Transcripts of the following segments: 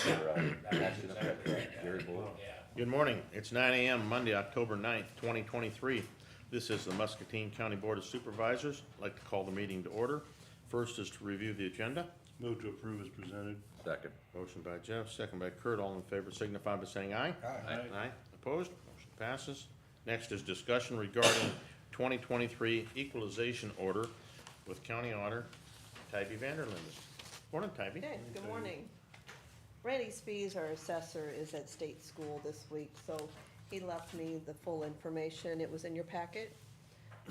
That's exactly right. Gary Bull. Yeah. Good morning. It's 9 a.m. Monday, October 9th, 2023. This is the Muscatine County Board of Supervisors. I'd like to call the meeting to order. First is to review the agenda. Move to approve as presented. Second. Motion by Jeff, second by Kurt. All in favor signify by saying aye. Aye. Opposed? Motion passes. Next is discussion regarding 2023 equalization order with County Auditor Tybee Vanderlinden. Morning, Tybee. Okay, good morning. Randy's fees, our assessor, is at state school this week, so he left me the full information. It was in your packet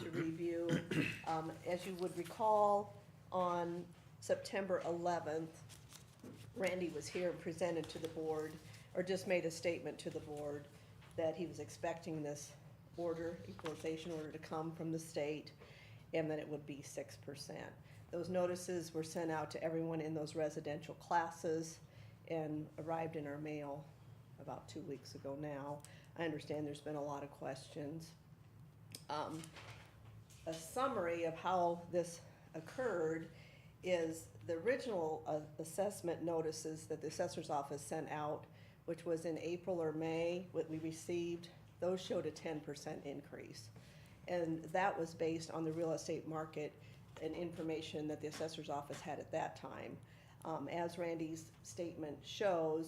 to review. As you would recall, on September 11th, Randy was here and presented to the board, or just made a statement to the board that he was expecting this order, equalization order, to come from the state, and that it would be 6%. Those notices were sent out to everyone in those residential classes and arrived in our mail about 2 weeks ago now. I understand there's been a lot of questions. A summary of how this occurred is the original assessment notices that the assessor's office sent out, which was in April or May, what we received, those showed a 10% increase. And that was based on the real estate market and information that the assessor's office had at that time. As Randy's statement shows,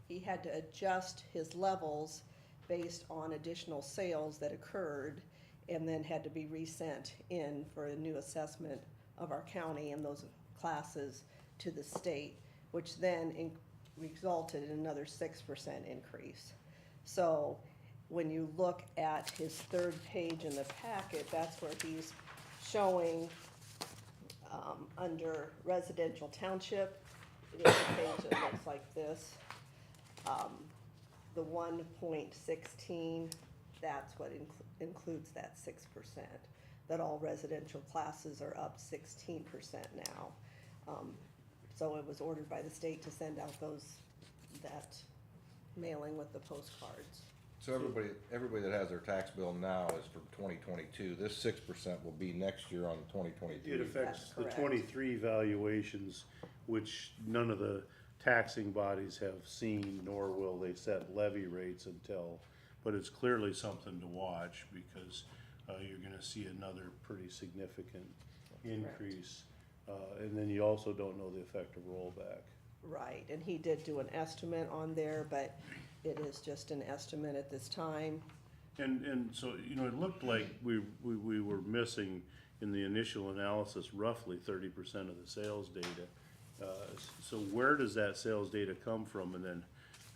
he had to adjust his levels based on additional sales that occurred and then had to be resent in for a new assessment of our county and those classes to the state, which then resulted in another 6% increase. So when you look at his third page in the packet, that's where he's showing under residential township, it is a page that looks like this. The 1.16, that's what includes that 6%, that all residential classes are up 16% now. So it was ordered by the state to send out that mailing with the postcards. So everybody that has their tax bill now is from 2022. This 6% will be next year on 2023. It affects That's the correct. 23 valuations, which none of the taxing bodies have seen, nor will they set levy rates until, but it's clearly something to watch because you're gonna see another pretty significant increase. And then you also don't know the effect of rollback. Right, and he did do an estimate on there, but it is just an estimate at this time. And so, you know, it looked like we were missing in the initial analysis roughly 30% of the sales data. So where does that sales data come from, and then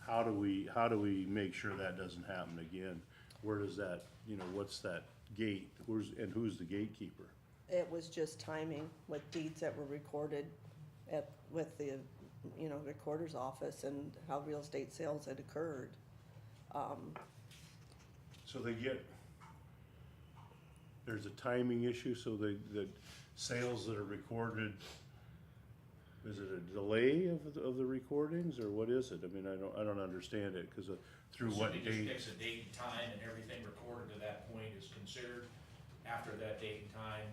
how do we make sure that doesn't happen again? Where does that, you know, what's that gate? Who's the gatekeeper? It was just timing with deeds that were recorded with the, recorder's office and how real estate sales had occurred. So there's a timing issue, so the sales that are recorded, is it a delay of the recordings, or what is it? I mean, I don't understand it, because through what He just date? picks a date and time, and everything recorded to that point is considered. After that date and time,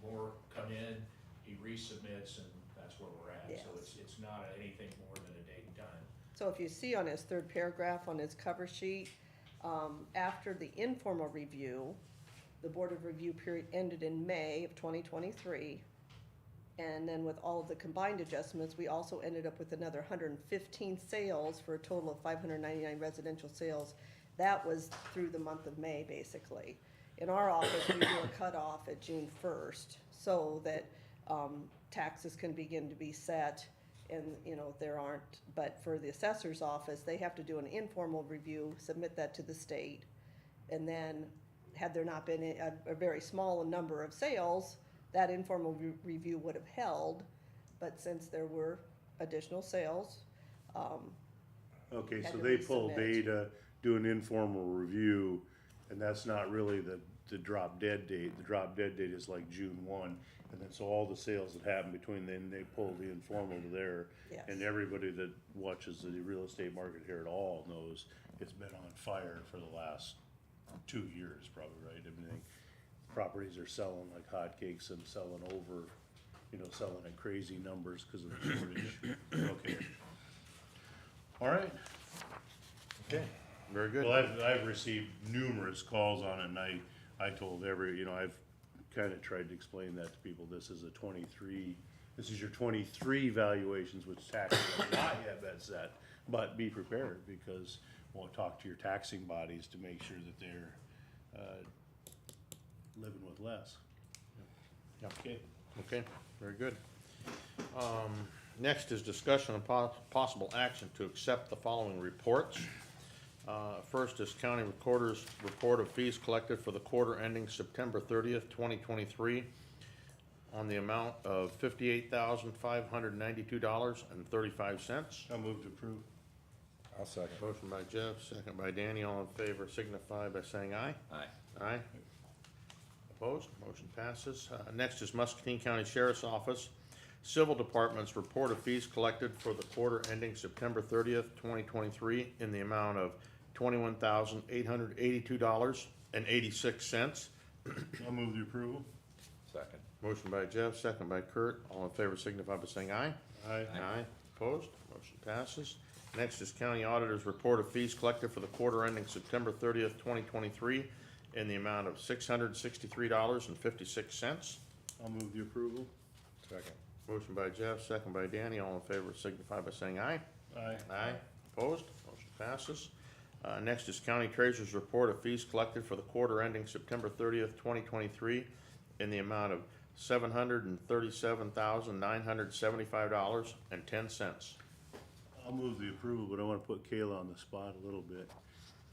more come in, he resubmits, and that's where we're at. So Yes. it's not anything more than a date and time. So if you see on his third paragraph on his cover sheet, after the informal review, the Board of Review period ended in May of 2023. And then with all of the combined adjustments, we also ended up with another 115 sales for a total of 599 residential sales. That was through the month of May, basically. In our office, we do a cutoff at June 1st so that taxes can begin to be set, and there aren't, but for the assessor's office, they have to do an informal review, submit that to the state, and then had there not been a very small number of sales, that informal review would have held, but since there were additional sales, Okay, had so to they pull resubmit. data, do an informal review, and that's not really the drop dead date. The drop dead date is like June 1, and then so all the sales that happen between then, they pull the informal to there. Yes. And everybody that watches the real estate market here at all knows it's been on fire for the last 2 years, probably, right? I mean, properties are selling like hotcakes and selling over selling at crazy numbers because of the shortage. Okay. All right. Okay, very good. Well, I've received numerous calls on it, and I told I've kinda tried to explain that to people. This is your 23 valuations, which taxes have not yet been set, but be prepared, because we'll talk to your taxing bodies to make sure that they're, living with less. Yeah. Okay. Okay, very good. Next is discussion and possible action to accept the following reports. First is County Recorder's Report of Fees Collected for the quarter ending September 30th, 2023, on the amount of $58,592.35. I'll move to approve. I'll second. Motion by Jeff, second by Danny. All in favor signify by saying aye. Aye. Aye. Opposed? Motion passes. Next is Muscatine County Sheriff's Office Civil Department's Report of Fees Collected for the quarter ending September 30th, 2023, in the amount of $21,882.86. I'll move the approval. Second. Motion by Jeff, second by Kurt. All in favor signify by saying aye. Aye. Aye. Opposed? Motion passes. Next is County Auditor's Report of Fees Collected for the quarter ending September 30th, 2023, in the amount of $663.56. I'll move the approval. Second. Motion by Jeff, second by Danny. All in favor signify by saying aye. Aye. Aye. Opposed? Motion passes. Next is County Treasurer's Report of Fees Collected for the quarter ending September 30th, 2023, in the amount of $737,975.10. I'll move the approval, but I wanna put Kayla on the spot a little bit.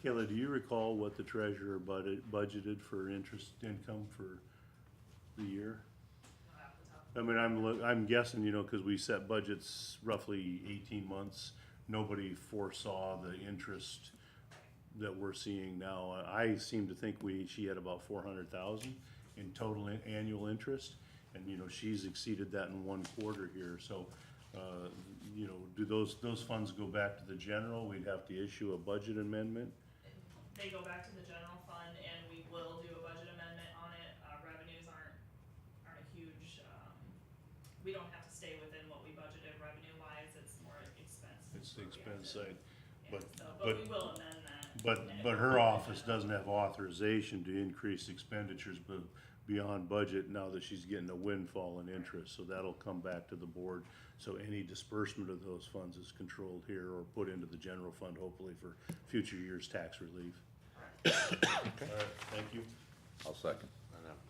Kayla, do you recall what the treasurer budgeted for interest income for the year? I mean, I'm guessing, cause we set budgets roughly 18 months. Nobody foresaw the interest that we're seeing now. I seem to think she had about 400,000 in total annual interest. And, she's exceeded that in one quarter here, so, do those funds go back to the general? We'd have to issue a budget amendment? They go back to the general fund, and we will do a budget amendment on it. Revenues aren't a huge, we don't have to stay within what we budgeted revenue-wise, it's more expense. It's the what we have expense to- side. yeah, but- so, but- we will amend that. But her office doesn't have authorization to increase expenditures beyond budget now that she's getting a windfall in interest, so that'll come back to the board. So any disbursement of those funds is controlled here or put into the general fund, hopefully for future years' tax relief. All right, thank you. I'll second.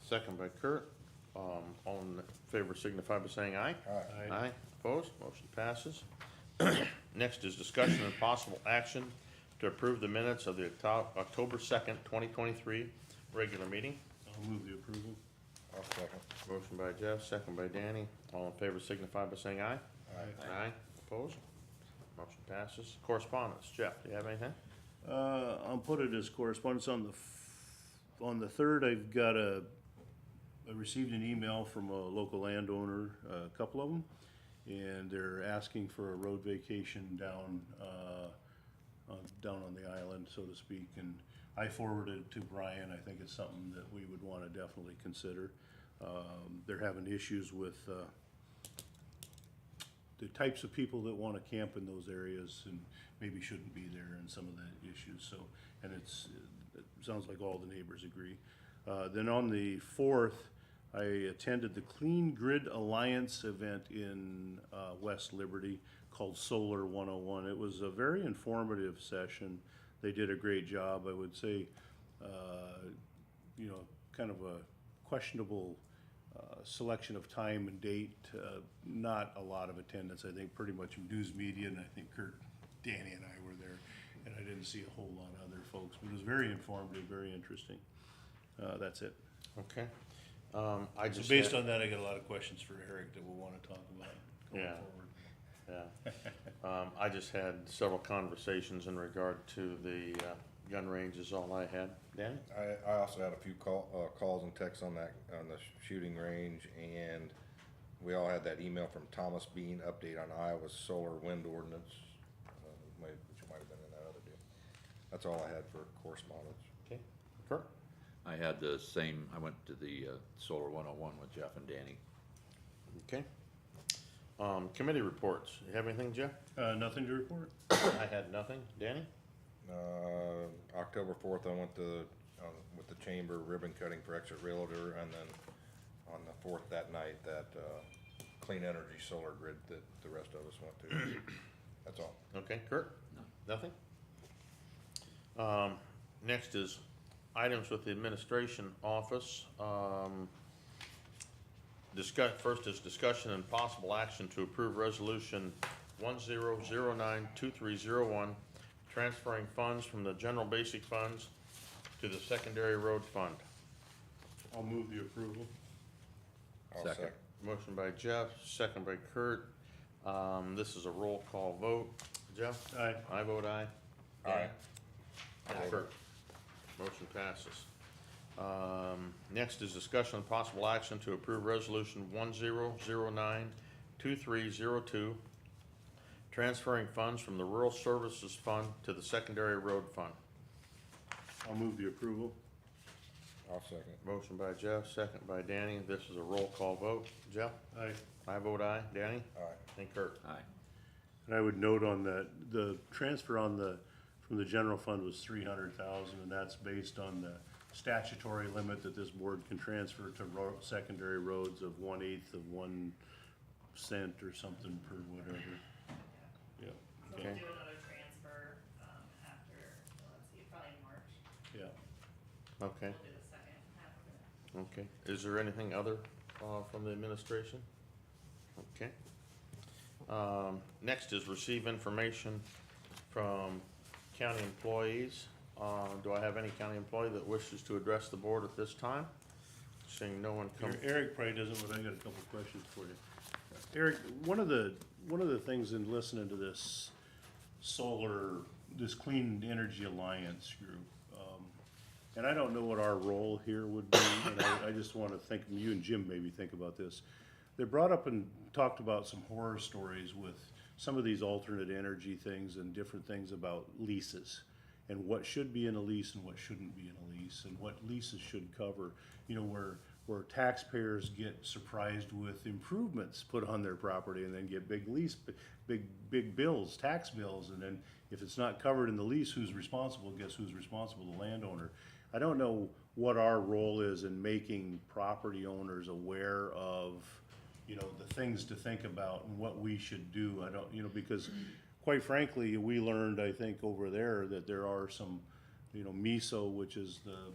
Second by Kurt. All in favor signify by saying aye. Aye. Aye. Opposed? Motion passes. Next is discussion and possible action to approve the minutes of the October 2nd, 2023 regular meeting. I'll move the approval. I'll second. Motion by Jeff, second by Danny. All in favor signify by saying aye. Aye. Aye. Opposed? Motion passes. Correspondence. Jeff, do you have anything? I'll put it as correspondence on the 3rd. I received an email from a local landowner, a couple of them, and they're asking for a road vacation down on the island, so to speak, and I forwarded it to Brian. I think it's something that we would wanna definitely consider. They're having issues with, the types of people that wanna camp in those areas and maybe shouldn't be there, and some of the issues, so, and it sounds like all the neighbors agree. Then on the 4th, I attended the Clean Grid Alliance event in West Liberty called Solar 101. It was a very informative session. They did a great job. I would say, kind of a questionable selection of time and date. Not a lot of attendance. I think pretty much news media, and I think Kurt, Danny, and I were there, and I didn't see a whole lot of other folks. But it was very informative, very interesting. That's it. Okay. So based on that, I got a lot of questions for Eric that we'll wanna talk about going Yeah. forward. Yeah. I just had several conversations in regard to the gun range is all I had. Danny? I also had a few calls and texts on the shooting range, and we all had that email from Thomas Bean, update on Iowa's solar wind ordinance, which might have been in that other deal. That's all I had for correspondence. Okay. Kurt? I had the same, I went to the Solar 101 with Jeff and Danny. Okay. Committee reports. You have anything, Jeff? Nothing to report. I had nothing. Danny? October 4th, I went to, with the chamber ribbon cutting for exit realtor, and then on the 4th that night, that, clean energy solar grid that the rest of us went to. That's all. Okay, Kurt? Nothing? Next is items with the administration office. First is discussion and possible action to approve resolution 10092301, transferring funds from the general basic funds to the secondary road fund. I'll move the approval. I'll Second. Motion by Jeff, second by Kurt. This is a roll call vote. Jeff? Aye. I vote aye. Aye. Kurt? Motion passes. Next is discussion and possible action to approve resolution 10092302, transferring funds from the rural services fund to the secondary road fund. I'll move the approval. I'll second. Motion by Jeff, second by Danny. This is a roll call vote. Jeff? Aye. I vote aye. Danny? Aye. And Kurt? Aye. And I would note on that, the transfer on from the general fund was 300,000, and that's based on the statutory limit that this board can transfer to secondary roads of 1/8 of 1 cent or something per whatever. Yeah, So we'll Okay. do another transfer, after, let's see, probably in March. yeah. Okay, We'll do the second half of it. okay. Is there anything other, from the administration? Okay. Next is receive information from county employees. Do I have any county employee that wishes to address the board at this time? Seeing no one come. Eric probably doesn't, but I got a couple questions for you. Eric, one of the things in listening to this this Clean Energy Alliance group, and I don't know what our role here would be, and I just wanna think, you and Jim maybe think about this. They brought up and talked about some horror stories with some of these alternate energy things and different things about leases, and what should be in a lease and what shouldn't be in a lease, and what leases should cover, you know, where taxpayers get surprised with improvements put on their property and then get big bills, tax bills, and then if it's not covered in the lease, who's responsible? Guess who's responsible? The landowner. I don't know what our role is in making property owners aware of, you know, the things to think about and what we should do. I don't, you know, because quite frankly, we learned, I think, over there that there are some, you know, MISO, which is the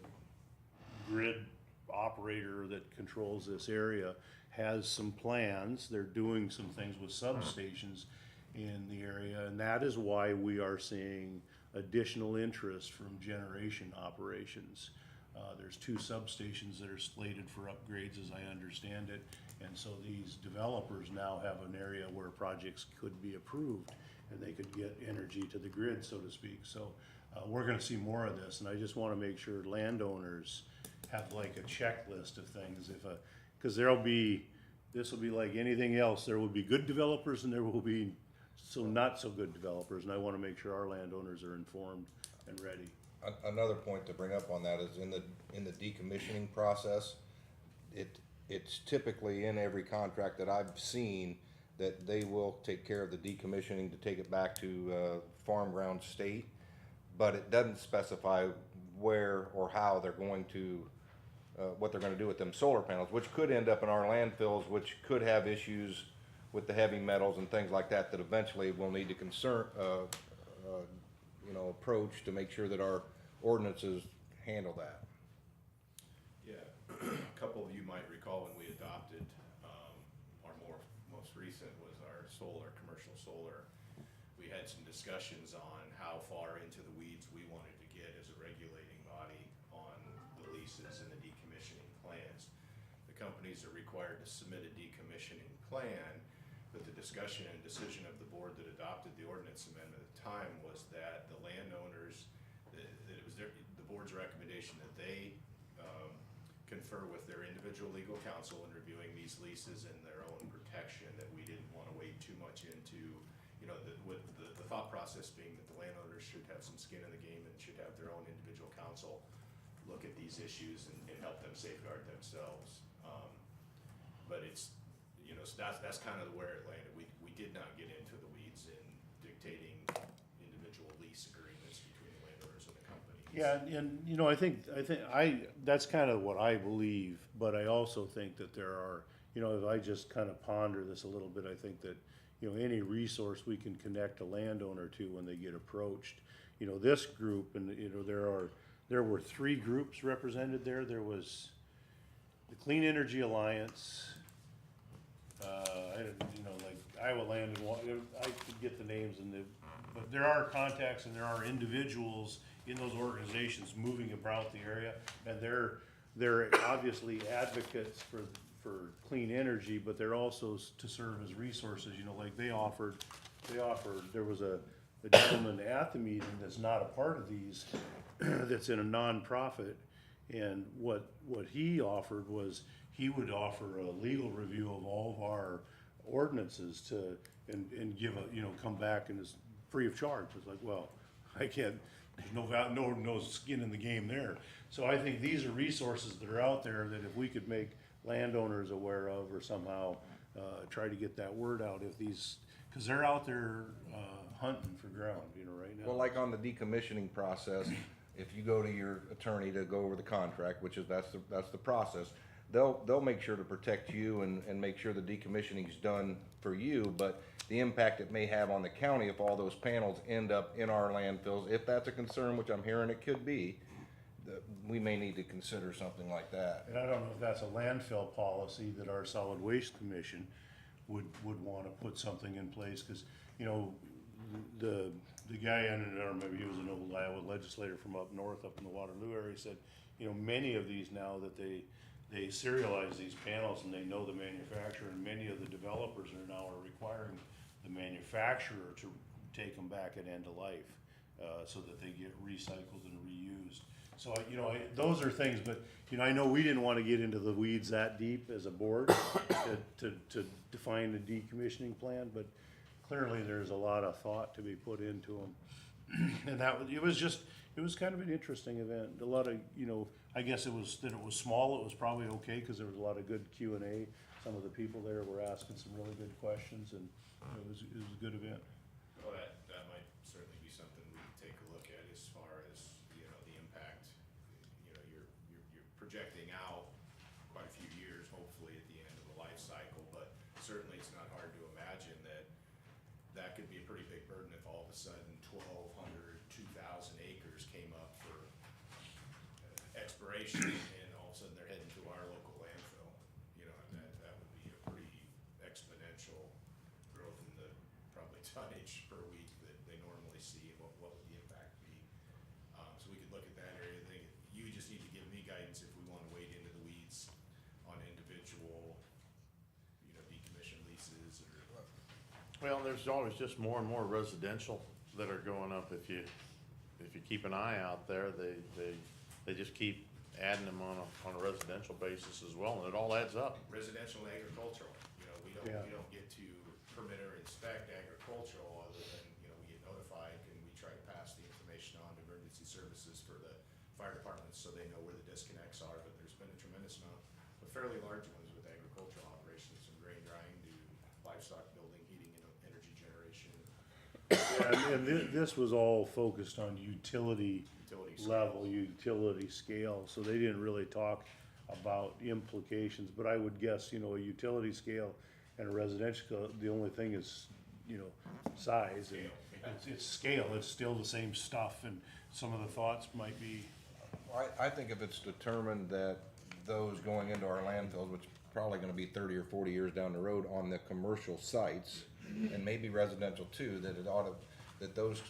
grid operator that controls this area, has some plans. They're doing some things with substations in the area, and that is why we are seeing additional interest from generation operations. There's 2 substations that are slated for upgrades, as I understand it, and so these developers now have an area where projects could be approved and they could get energy to the grid, so to speak. So we're gonna see more of this, and I just wanna make sure landowners have like a checklist of things, cause this will be like anything else. There will be good developers and there will be not so good developers, and I wanna make sure our landowners are informed and ready. Another point to bring up on that is in the decommissioning process, it's typically in every contract that I've seen that they will take care of the decommissioning to take it back to farm ground state, but it doesn't specify where or how they're going to, what they're gonna do with them solar panels, which could end up in our landfills, which could have issues with the heavy metals and things like that, that eventually we'll need to approach to make sure that our ordinances handle that. Yeah, a couple of you might recall when we adopted, our most recent was our commercial solar. We had some discussions on how far into the weeds we wanted to get as a regulating body on the leases and the decommissioning plans. The companies are required to submit a decommissioning plan, but the discussion and decision of the board that adopted the ordinance amendment at the time was that the landowners, that it was the board's recommendation that they confer with their individual legal counsel in reviewing these leases and their own protection, that we didn't want to wade too much into, you know, the thought process being that the landowners should have some skin in the game and should have their own individual counsel look at these issues and help them safeguard themselves. But it's, you know, so that's kind of where it landed. We did not get into the weeds in dictating individual lease agreements between the landowners and the companies. Yeah, and, you know, I think, that's kind of what I believe, but I also think that there are, you know, if I just kind of ponder this a little bit, I think that, you know, any resource we can connect a landowner to when they get approached, you know, this group, and, you know, there were 3 groups represented there. There was the Clean Energy Alliance, you know, like Iowa Land and Water, I could get the names but there are contacts and there are individuals in those organizations moving about the area, and they're obviously advocates for clean energy, but they're also to serve as resources, you know, like they offered, there was a gentleman at the meeting that's not a part of these, that's in a nonprofit, and what he offered was, he would offer a legal review of all of our ordinances and give a, you know, come back and it's free of charge. It's like, well, I can't, there's no skin in the game there. So I think these are resources that are out there that if we could make landowners aware of, or somehow try to get that word out, if these, because they're out there hunting for ground, you know, right now. Well, like on the decommissioning process, if you go to your attorney to go over the contract, which is, that's the process, they'll make sure to protect you and make sure the decommissioning's done for you, but the impact it may have on the county if all those panels end up in our landfills, if that's a concern, which I'm hearing it could be, that we may need to consider something like that. And I don't know if that's a landfill policy that our solid waste commission would wanna put something in place, cause, you know, the guy, I don't remember, he was an old Iowa legislator from up north, up in the Waterloo area, said, you know, many of these now that they serialize these panels and they know the manufacturer, and many of the developers are requiring the manufacturer to take them back at end of life, so that they get recycled and reused. So, you know, those are things, but, you know, I know we didn't wanna get into the weeds that deep as a board to define the decommissioning plan, but clearly there's a lot of thought to be put into them. And it was kind of an interesting event. A lot of, you know, I guess it was small, it was probably okay, cause there was a lot of good Q&A. Some of the people there were asking some really good questions, and it was a good event. Well, that might certainly be something we can take a look at as far as, you know, the impact. You know, you're projecting out quite a few years, hopefully at the end of the life cycle, but certainly it's not hard to imagine that could be a pretty big burden if all of a sudden 1,200, 2,000 acres came up for expiration, and all of a sudden they're heading to our local landfill. You know, and that would be a pretty exponential growth in the probably tonnage per week that they normally see. What would the impact be? So we could look at that area. You just need to give me guidance if we want to wade into the weeds on individual, you know, decommission leases or. Well, there's always just more and more residential that are going up. If you keep an eye out there, they just keep adding them on a residential basis as well, and it all adds up. Residential and agricultural, you know, we don't get to permit or inspect agricultural other than, you know, we get notified and we try to pass the information on to emergency services for the fire departments so they know where the disconnects are, but there's been a tremendous amount, but fairly large ones with agricultural operations, from grain drying to livestock building, heating and energy generation. And this was all focused on utility level, utility scale, so they didn't really talk about implications, but I would guess, you know, a utility scale and a residential scale, the only thing is, you know, size, and it's scale, it's still the same stuff, and some of the thoughts might be. I think if it's determined that those going into our landfills, which is probably gonna be 30 or 40 years down the road on the commercial sites, and maybe residential too, that those,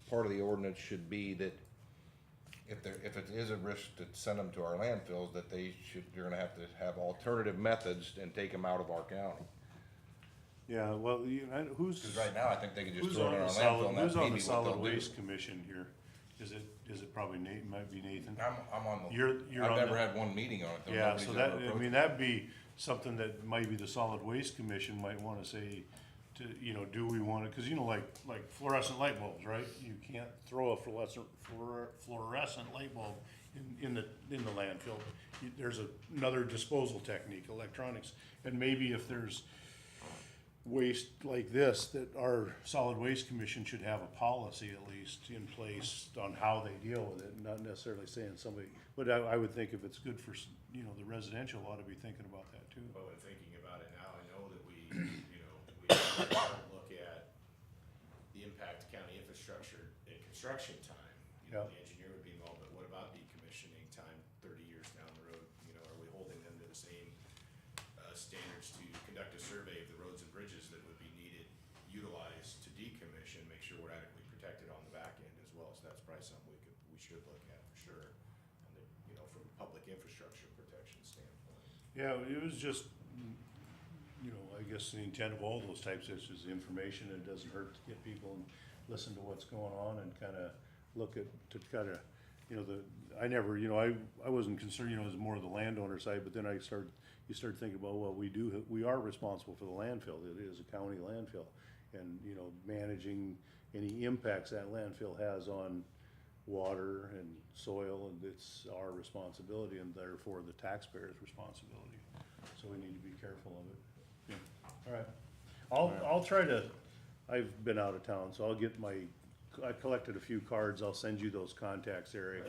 part of the ordinance should be that if it is a risk to send them to our landfills, that you're gonna have to have alternative methods and take them out of our county. Yeah, well, who's. Cause right now, I think they could just Who's throw it in on our the landfill, and that's who's on maybe the what solid they'll do. waste commission here? Is it probably Nathan, might be Nathan? I'm on the, You're I've on never the- had one meeting on it, though. Yeah, Nobody's so ever that, I approached mean, me. that'd be something that maybe the solid waste commission might wanna say to, you know, do we wanna, cause you know, like fluorescent light bulbs, right? You can't throw a fluorescent light bulb in the landfill. There's another disposal technique, electronics, and maybe if there's waste like this, that our solid waste commission should have a policy at least in place on how they deal with it, not necessarily saying somebody, but I would think if it's good for, the residential ought to be thinking about that too. But when thinking about it now, I know that we look at the impact to county infrastructure and construction time. Yeah. The engineer would be involved, but what about decommissioning time 30 years down the road? Are we holding them to the same standards to conduct a survey of the roads and bridges that would be needed, utilized to decommission, make sure we're adequately protected on the back end as well? So that's probably something we should look at for sure, on the, from a public infrastructure protection standpoint. Yeah, it was just, I guess the intent of all those types of issues, information, it doesn't hurt to get people and listen to what's going on and kinda look at, I wasn't concerned, it was more of the landowner side, but then you start thinking about, well, we are responsible for the landfill, it is a county landfill. And, managing any impacts that landfill has on water and soil, and it's our responsibility and therefore the taxpayer's responsibility. So we need to be careful of it. Yeah. All right. I'll try to, I've been out of town, so I collected a few cards, I'll send you those contacts, Eric.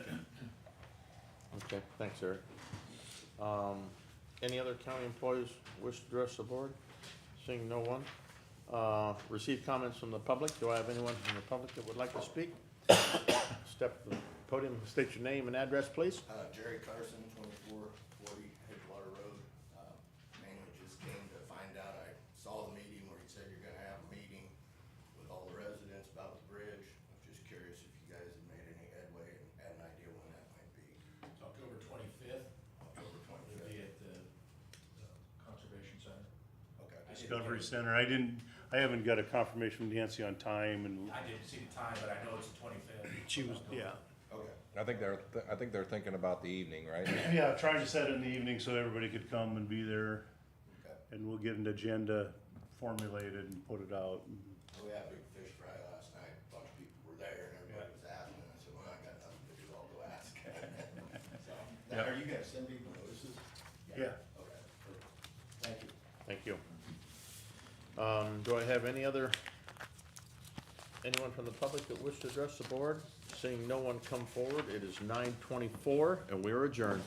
Okay, thanks, Eric. Any other county employees wish to address the board? Seeing no one. Receive comments from the public. Do I have anyone from the public that would like to speak? Step to the podium, state your name and address, please. Jerry Carson, 2440 Edgewater Road. Mainly just came to find out, I saw the meeting where you said you're gonna have a meeting with all the residents about the bridge. I was just curious if you guys had made any headway and had an idea when that might be. It's October 25th. October It'll 25th. be at the Conservation Center. Okay. Discovery Center, I haven't got a confirmation from Nancy on time and I didn't see the time, but I know it's the 25th. she was, yeah. Okay. I think they're thinking about the evening, right? Yeah, trying to set it in the evening so everybody could come and be there, Okay. and we'll get an agenda formulated and put it out. We had a big fish fry last night. A bunch of people were there and everybody was asking. I said, well, I got nothing to do. I'll go ask. So, Yeah. are you gonna send people notices? Yeah. Okay. Perfect. Thank you. Thank you. Do I have anyone from the public that wish to address the board? Seeing no one come forward, it is 9:24 and we are adjourned.